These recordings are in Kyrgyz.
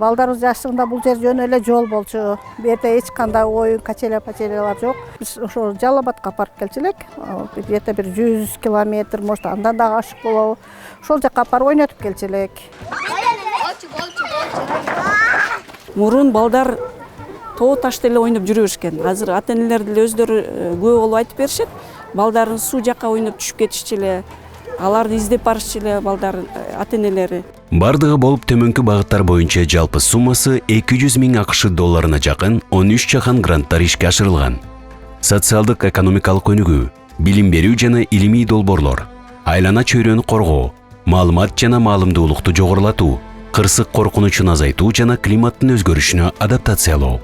Балдарыбыз жашыгында бул жер жөн эле жол болчу. Бу жерде эч кандай оюн, качеля-пачелялар жок. Биз ошо Жалал Абадка апарып келчү элек. Где-то бир 100 километр, может, андан да ашык болобу. Ошол жака апарып ойнотуп келчү элек. Мурун балдар тоо ташта эле ойноп жүрө беришкен. Азыр ата-энелер деле өздөрү күбө болуп айтып беришет. Балдарын суу жакка ойноп түшүп кетишчү эле. Аларды издеп барышчу эле балдар ата-энелери. Бардыгы болуп төмөнкү багыттар боюнча жалпы суммасы 200 000 АКШ долларына жакын 13 жахан гранттар ишке ашырылган. Социалдык экономикалык өнүгүү, билим берүү жана илимий долбоорлор, айлана чөйрөнү коргоо, маалымат жана маалымдуулукту жогорулатуу, кырсык коркунучун азайтуу жана климаттын өзгөрүшүнө адаптациялоо.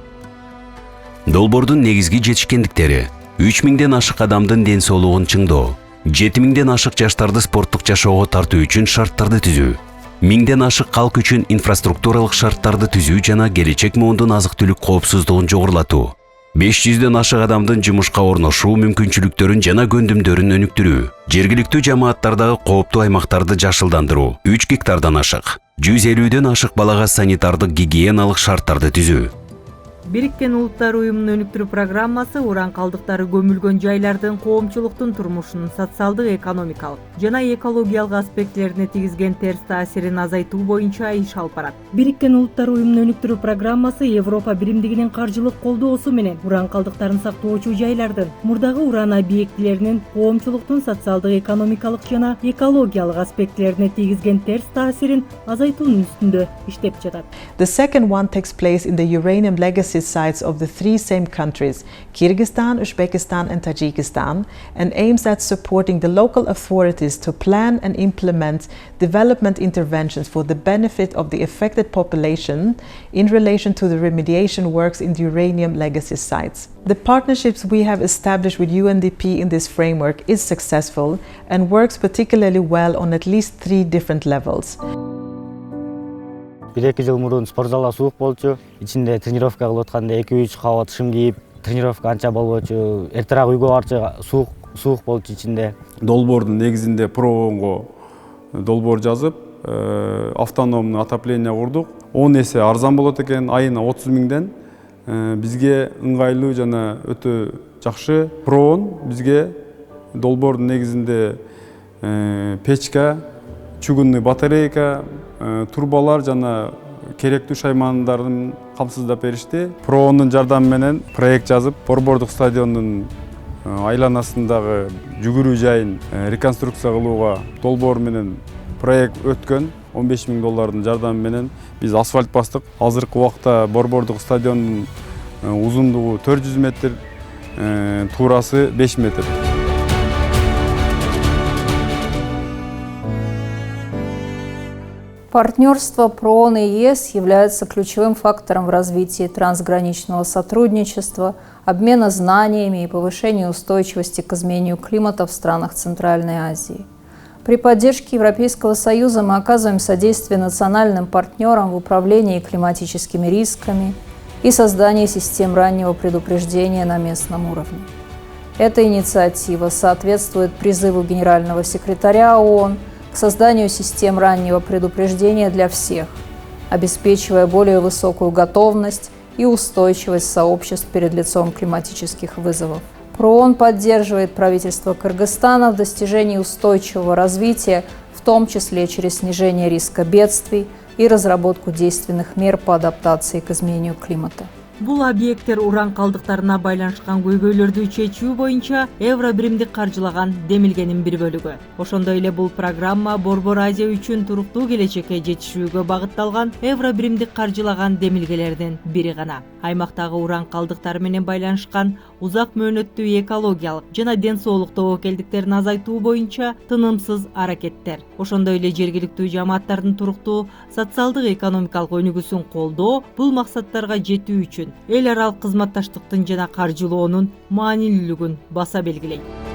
Долбоордун негизги жетишкендиктери: 3000ден ашык адамдын ден соолугун чыңдоо, 7000ден ашык жаштарды спорттук жашоого тартуу үчүн шарттарды түзүү, 1000ден ашык калк үчүн инфраструктуралык шарттарды түзүү жана келечек муундун азык-түлүк коопсуздугун жогорулатуу, 500ден ашык адамдын жумушка орношуу мүмкүнчүлүктөрүн жана көндүмдөрүн өнүктүрүү, жергиликтүү жамааттардагы кооптуу аймактарды жашылдандыруу, 3 гектардан ашык, 150ден ашык балага санитардык гигиеналык шарттарды түзүү. Бириккен Улуттар Уюмунун өнүктүрүү программасы уран калдыктары көмүлгөн жайлардын коомчулуктун турмушунун социалдык, экономикалык жана экологиялык аспектилерине тийгизген терс таасирин азайтуу боюнча иш алып барат. Бириккен Улуттар Уюмунун өнүктүрүү программасы Европа биримдигинин каржылык колдоосу менен уран калдыктарын сактоочу жайлардын мурдагы уран объектилеринин коомчулуктун социалдык, экономикалык жана экологиялык аспектилерине тийгизген терс таасирин азайтуунун үстүндө иштеп жатат. The second one takes place in the uranium legacy sites of the three same countries, Kyrgyzstan, Uzbekistan and Tajikistan, and aims at supporting the local authorities to plan and implement development interventions for the benefit of the affected population in relation to the remediation works in the uranium legacy sites. The partnerships we have established with UNDP in this framework is successful and works particularly well on at least 3 different levels. 1-2 жыл мурун спортзалга суук болчу. Ичинде тренировка кылып атканда 2-3 кабат шым кийип, тренировка анча болбочу. Эртерээк үйгө барчу суук болчу ичинде. Долбоордун негизинде проонго долбоор жазып, автономный отопление курдук. 10 эсе арзан болот экен, айына 30 000ден. Бизге ыңгайлуу жана өтө жакшы. Проон бизге долбоордун негизинде печка, чугунный батарейка, турбалар жана керектүү шаймандардын камсыздап беришти. Проонун жардамы менен проект жазып, борбордук стадиондун айланасындагы жүгүрүү жайын реконструкция кылууга долбоор менен проект өткөн. 15 000 доллардын жардамы менен биз асфальт бастык. Азыркы убакта борбордук стадиондун узундугу 400 метр, туурасы 5 метр. Партнерство ПРООН и ЕС является ключевым фактором в развитии трансграничного сотрудничества, обмена знаниями и повышения устойчивости к изменению климата в странах Центральной Азии. При поддержке Европейского Союза мы оказываем содействие национальным партнерам в управлении климатическими рисками и создании систем раннего предупреждения на местном уровне. Эта инициатива соответствует призыву Генерального секретаря ООН к созданию систем раннего предупреждения для всех, обеспечивая более высокую готовность и устойчивость сообществ перед лицом климатических вызовов. ПРООН поддерживает правительство Кыргызстана в достижении устойчивого развития, в том числе через снижение риска бедствий и разработку действенных мер по адаптации к изменению климата. Бул объекттер уран калдыктарына байланышкан көйгөйлөрдү чечүү боюнча Евро биримдик каржылаган демилгенин бир бөлүгү. Ошондой эле бул программа Борбор Азия үчүн туруктуу келечекке жетишүүгө багытталган Евро биримдик каржылаган демилгелердин бири гана. Аймактагы уран калдыктары менен байланышкан узак мөөнөттүү экологиялык жана ден соолук тобокелдиктерин азайтуу боюнча тынымсыз аракеттер. Ошондой эле жергиликтүү жамааттардын туруктуу социалдык экономикалык өнүгүүсүн колдоо бул максаттарга жетүү үчүн эл аралык кызматташтыктын жана каржылоонун маанилүүлүгүн баса белгилейт.